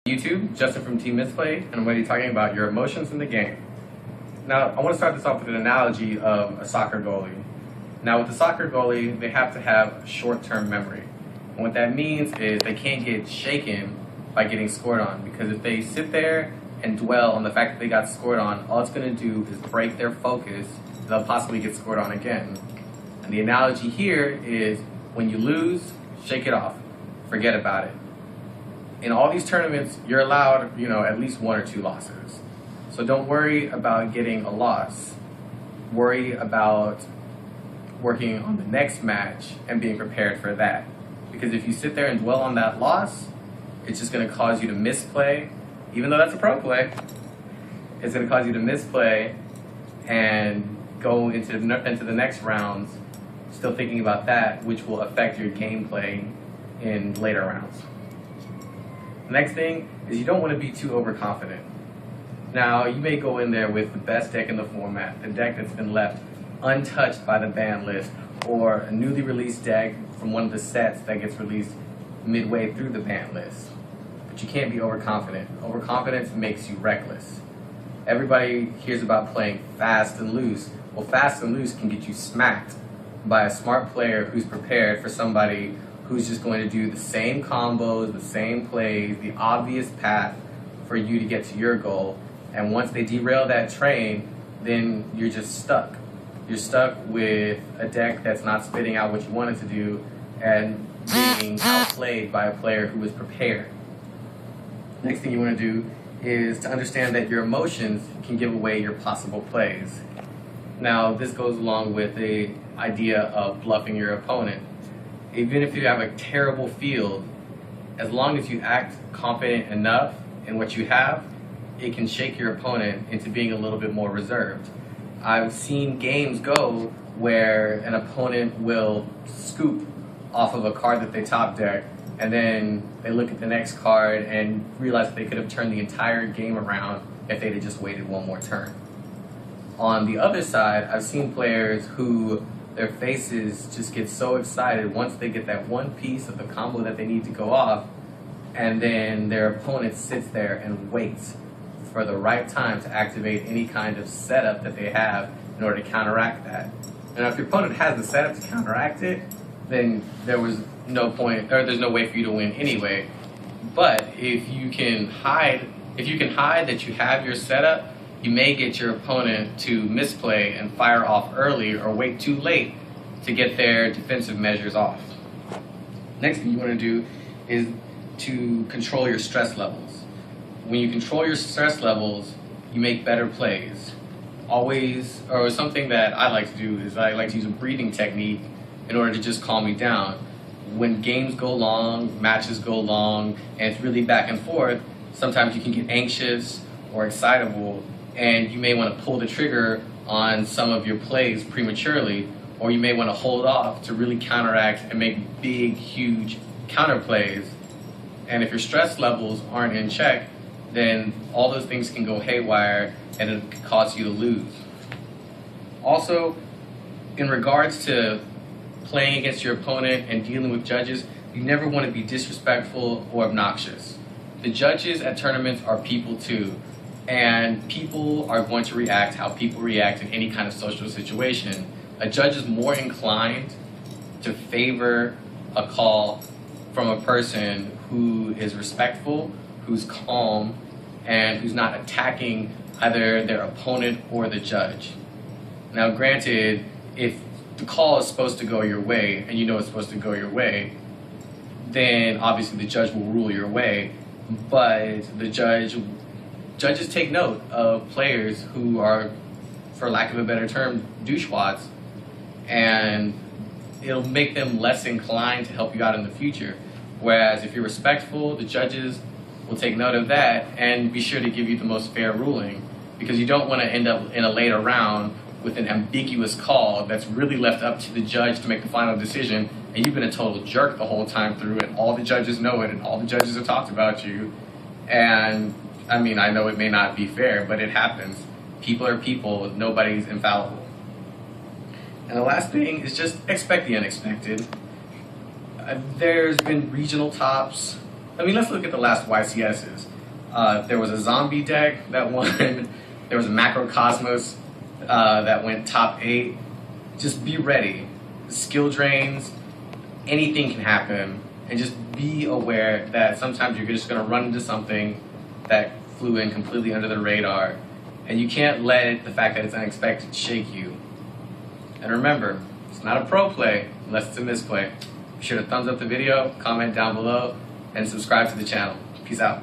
YouTube, Justin from Team Misplay, and I'm going to be talking about your emotions in the game. Now, I want to start this off with an analogy of a soccer goalie. Now, with the soccer goalie, they have to have short-term memory. And what that means is they can't get shaken by getting scored on, because if they sit there and dwell on the fact that they got scored on, all it's going to do is break their focus. They'll possibly get scored on again. And the analogy here is when you lose, shake it off. Forget about it. In all these tournaments, you're allowed, at least 1 or 2 losses. So don't worry about getting a loss. Worry about working on the next match and being prepared for that. Because if you sit there and dwell on that loss, it's just going to cause you to misplay, even though that's a pro play. It's going to cause you to misplay and go into the next rounds still thinking about that, which will affect your gameplay in later rounds. The next thing is you don't want to be too overconfident. Now, you may go in there with the best deck in the format, the deck that's been left untouched by the ban list, or a newly released deck from one of the sets that gets released midway through the ban list. But you can't be overconfident. Overconfidence makes you reckless. Everybody hears about playing fast and loose. Well, fast and loose can get you smacked by a smart player who's prepared for somebody who's just going to do the same combos, the same plays, the obvious path for you to get to your goal. And once they derail that train, then you're just stuck. You're stuck with a deck that's not spitting out what you want it to do and being outplayed by a player who is prepared. Next thing you want to do is to understand that your emotions can give away your possible plays. Now, this goes along with the idea of bluffing your opponent. Even if you have a terrible field, as long as you act confident enough in what you have, it can shake your opponent into being a little bit more reserved. I've seen games go where an opponent will scoop off of a card that they top deck, and then they look at the next card and realize that they could have turned the entire game around if they'd have just waited one more turn. On the other side, I've seen players who their faces just get so excited once they get that one piece of the combo that they need to go off, and then their opponent sits there and waits for the right time to activate any kind of setup that they have in order to counteract that. And if your opponent has the setup to counteract it, then there's no way for you to win anyway. But if you can hide that you have your setup, you may get your opponent to misplay and fire off early or wait too late to get their defensive measures off. Next thing you want to do is to control your stress levels. When you control your stress levels, you make better plays. Or something that I like to do is I like to use a breathing technique in order to just calm me down. When games go long, matches go long, and it's really back and forth, sometimes you can get anxious or excitable, and you may want to pull the trigger on some of your plays prematurely, or you may want to hold off to really counteract and make big, huge counter plays. And if your stress levels aren't in check, then all those things can go haywire and it can cause you to lose. Also, in regards to playing against your opponent and dealing with judges, you never want to be disrespectful or obnoxious. The judges at tournaments are people too. And people are going to react how people react in any kind of social situation. A judge is more inclined to favor a call from a person who is respectful, who's calm, and who's not attacking either their opponent or the judge. Now, granted, if the call is supposed to go your way and you know it's supposed to go your way, then obviously the judge will rule your way, but Judges take note of players who are, for lack of a better term, douchewads, and it'll make them less inclined to help you out in the future. Whereas if you're respectful, the judges will take note of that and be sure to give you the most fair ruling, because you don't want to end up in a later round with an ambiguous call that's really left up to the judge to make the final decision, and you've been a total jerk the whole time through, and all the judges know it, and all the judges have talked about you. And I mean, I know it may not be fair, but it happens. People are people. Nobody's infallible. And the last thing is just expect the unexpected. There's been regional tops let's look at the last YCSs. There was a zombie deck that won. There was a Macrocosmos that went top 8. Just be ready. Skill drains, anything can happen, and just be aware that sometimes you're just going to run into something that flew in completely under the radar, and you can't let the fact that it's unexpected shake you. And remember, it's not a pro play unless it's a misplay. Be sure to thumbs up the video, comment down below, and subscribe to the channel. Peace out.